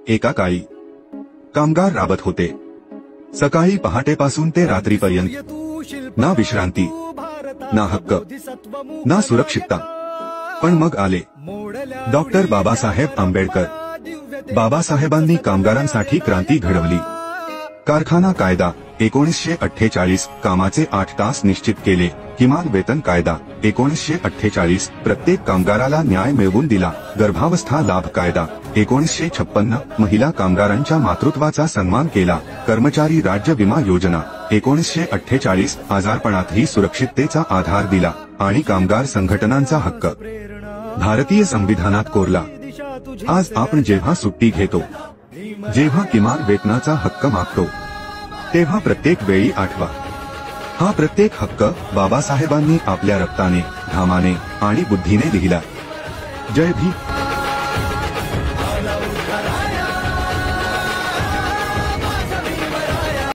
एका काळी कामगार राबत होते. सकाळी पहाटेपासून ते रात्रीपर्यंत. ना विश्रांती, ना हक्क, ना सुरक्षितता. पण मग आले डॉक्टर बाबासाहेब आंबेडकर. बाबासाहेबांनी कामगारांसाठी क्रांती घडवली. कारखाना कायदा 1948, कामाचे 8 तास निश्चित केले. किमान वेतन कायदा 1948, प्रत्येक कामगाराला न्याय मिळवून दिला. गर्भावस्था लाभ कायदा 1956, महिला कामगारांच्या मातृत्वाचा सन्मान केला. कर्मचारी राज्य विमा योजना 1948, आजारपणातही सुरक्षिततेचा आधार दिला. आणि कामगार संघटनांचा हक्क भारतीय संविधानात कोरला. आज आपण जेव्हा सुट्टी घेतो, जेव्हा किमान वेतनाचा हक्क मागतो, तेव्हा प्रत्येक वेळी आठवा, हा प्रत्येक हक्क बाबासाहेबांनी आपल्या रक्ताने, घामाने आणि बुद्धीने लिहिला. जय भीम.